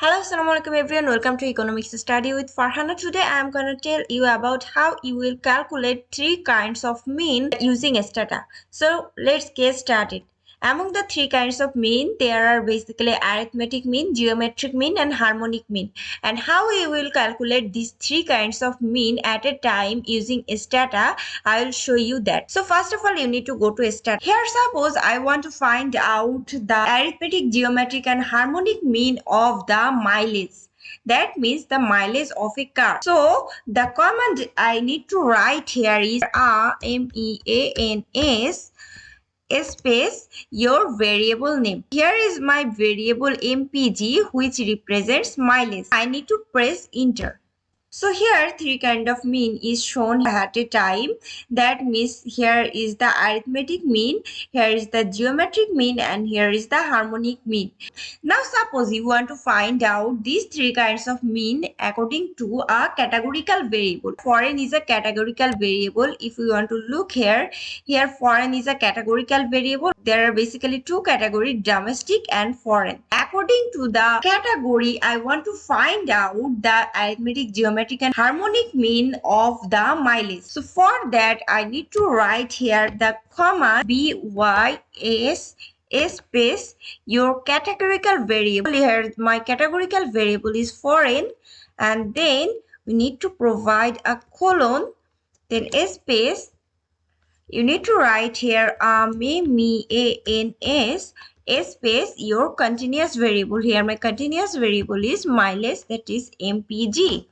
Hello, Assalamualaikum everyone. Welcome to Economics Study with Farhana. Today I am going to tell you about how you will calculate three kinds of mean using STATA. So let's get started. Among the three kinds of mean, there are basically arithmetic mean, geometric mean, and harmonic mean. And how we will calculate these three kinds of mean at a time using STATA, I will show you that. So first of all, you need to go to STATA. Here, suppose I want to find out the arithmetic, geometric, and harmonic mean of the mileage. That means the mileage of a car. So the command I need to write here is MEANS space your variable name. Here is my variable mpg which represents mileage. I need to press enter. So here three kind of mean is shown at a time. That means here is the arithmetic mean, here is the geometric mean, and here is the harmonic mean. Now suppose you want to find out these three kinds of mean according to a categorical variable. Foreign is a categorical variable. If we want to look here foreign is a categorical variable. There are basically two categories, domestic and foreign. According to the category, I want to find out the arithmetic, geometric, and harmonic mean of the mileage. So for that, I need to write here the command BYS space your categorical variable. Here my categorical variable is foreign, and then we need to provide a colon, then a space. You need to write here MEANS space your continuous variable. Here my continuous variable is mileage, that is mpg.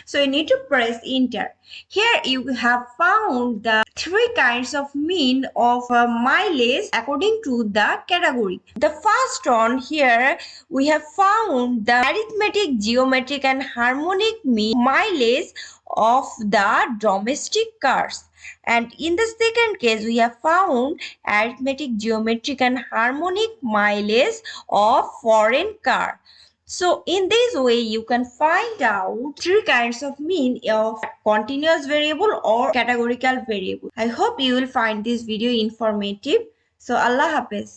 So you need to press enter. Here you have found the three kinds of mean of mileage according to the category. The first one, here we have found the arithmetic, geometric, and harmonic mean mileage of the domestic cars. And in the second case, we have found arithmetic, geometric, and harmonic mileage of foreign car. So in this way, you can find out three kinds of mean of continuous variable or categorical variable. I hope you will find this video informative. So Allah Hafiz.